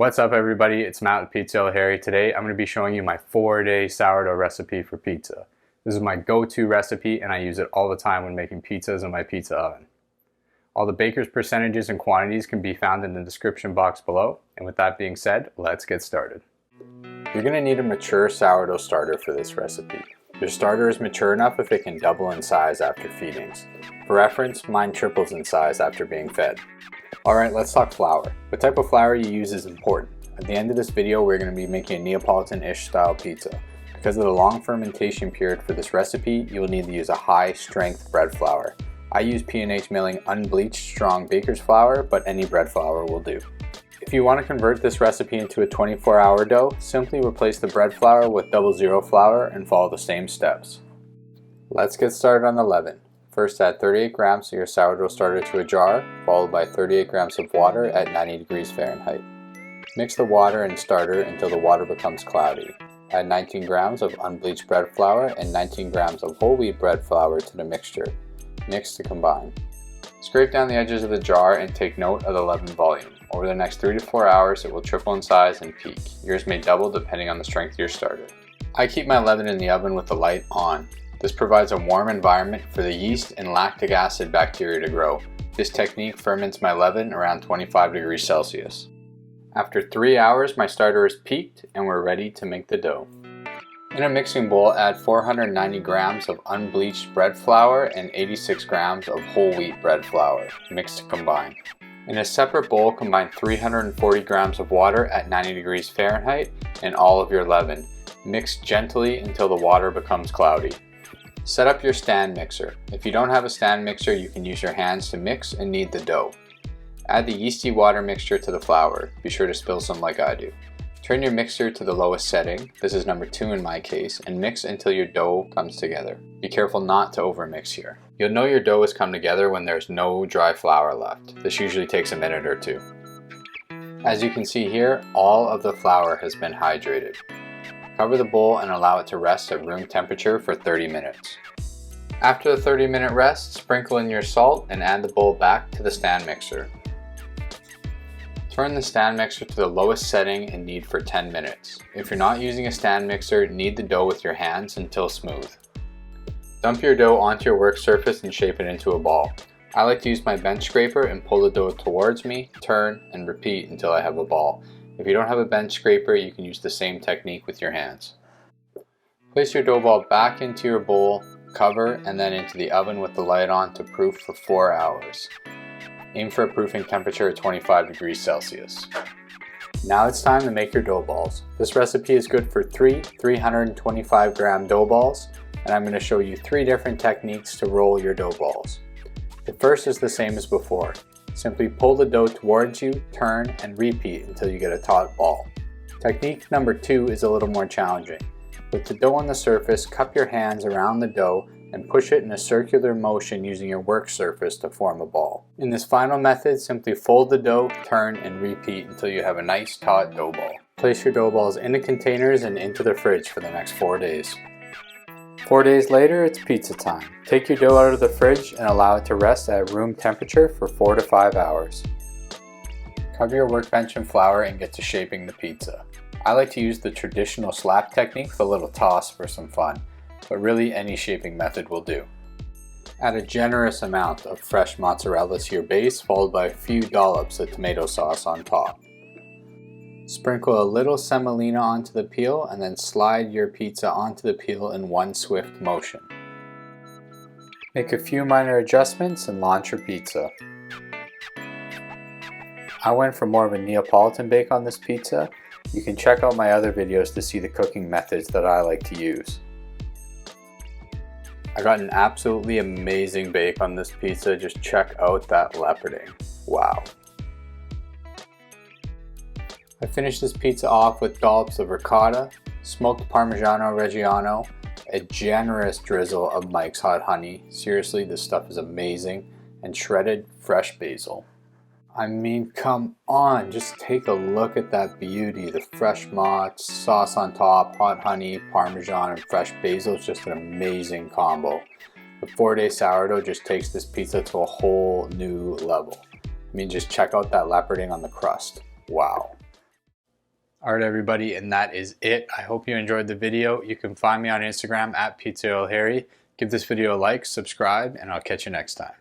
What's up everybody, it's Matt with Pizza Harry. Today I'm going to be showing you my 4-day sourdough recipe for pizza. This is my go-to recipe and I use it all the time when making pizzas in my pizza oven. All the baker's percentages and quantities can be found in the description box below. And with that being said, let's get started. You're going to need a mature sourdough starter for this recipe. Your starter is mature enough if it can double in size after feedings. For reference, mine triples in size after being fed. Alright, let's talk flour. What type of flour you use is important. At the end of this video, we're going to be making a Neapolitan-ish style pizza. Because of the long fermentation period for this recipe, you will need to use a high-strength bread flour. I use P&H Milling unbleached strong baker's flour, but any bread flour will do. If you want to convert this recipe into a 24-hour dough, simply replace the bread flour with 00 flour and follow the same steps. Let's get started on the leaven. First, add 38 grams of your sourdough starter to a jar, followed by 38 grams of water at 90 degrees Fahrenheit. Mix the water and starter until the water becomes cloudy. Add 19 grams of unbleached bread flour and 19 grams of whole wheat bread flour to the mixture. Mix to combine. Scrape down the edges of the jar and take note of the leaven volume. Over the next 3 to 4 hours, it will triple in size and peak. Yours may double depending on the strength of your starter. I keep my leaven in the oven with the light on. This provides a warm environment for the yeast and lactic acid bacteria to grow. This technique ferments my leaven around 25 degrees Celsius. After 3 hours, my starter is peaked and we're ready to make the dough. In a mixing bowl, add 490 grams of unbleached bread flour and 86 grams of whole wheat bread flour. Mix to combine. In a separate bowl, combine 340 grams of water at 90 degrees Fahrenheit and all of your leaven. Mix gently until the water becomes cloudy. Set up your stand mixer. If you don't have a stand mixer, you can use your hands to mix and knead the dough. Add the yeasty water mixture to the flour. Be sure to spill some like I do. Turn your mixer to the lowest setting, this is number 2 in my case, and mix until your dough comes together. Be careful not to overmix here. You'll know your dough has come together when there's no dry flour left. This usually takes a minute or 2. As you can see here, all of the flour has been hydrated. Cover the bowl and allow it to rest at room temperature for 30 minutes. After the 30-minute rest, sprinkle in your salt and add the bowl back to the stand mixer. Turn the stand mixer to the lowest setting and knead for 10 minutes. If you're not using a stand mixer, knead the dough with your hands until smooth. Dump your dough onto your work surface and shape it into a ball. I like to use my bench scraper and pull the dough towards me, turn, and repeat until I have a ball. If you don't have a bench scraper, you can use the same technique with your hands. Place your dough ball back into your bowl, cover, and then into the oven with the light on to proof for 4 hours. Aim for a proofing temperature of 25 degrees Celsius. Now it's time to make your dough balls. This recipe is good for 3 325 gram dough balls, and I'm going to show you 3 different techniques to roll your dough balls. The first is the same as before. Simply pull the dough towards you, turn, and repeat until you get a taut ball. Technique number 2 is a little more challenging. With the dough on the surface, cup your hands around the dough and push it in a circular motion using your work surface to form a ball. In this final method, simply fold the dough, turn, and repeat until you have a nice taut dough ball. Place your dough balls in the containers and into the fridge for the next 4 days. 4 days later, it's pizza time. Take your dough out of the fridge and allow it to rest at room temperature for 4 to 5 hours. Cover your workbench in flour and get to shaping the pizza. I like to use the traditional slap technique with a little toss for some fun, but really any shaping method will do. Add a generous amount of fresh mozzarella to your base, followed by a few dollops of tomato sauce on top. Sprinkle a little semolina onto the peel and then slide your pizza onto the peel in one swift motion. Make a few minor adjustments and launch your pizza. I went for more of a Neapolitan bake on this pizza. You can check out my other videos to see the cooking methods that I like to use. I got an absolutely amazing bake on this pizza. Just check out that leoparding. Wow. I finished this pizza off with dollops of ricotta, smoked Parmigiano Reggiano, a generous drizzle of Mike's Hot Honey. Seriously, this stuff is amazing. And shredded fresh basil. I mean, come on, just take a look at that beauty. The fresh mozz, sauce on top, hot honey, Parmesan, and fresh basil is just an amazing combo. The 4-day sourdough just takes this pizza to a whole new level. I mean, just check out that leoparding on the crust. Wow. Alright everybody, and that is it. I hope you enjoyed the video. You can find me on Instagram at PizzaOilHarry. Give this video a like, subscribe, and I'll catch you next time.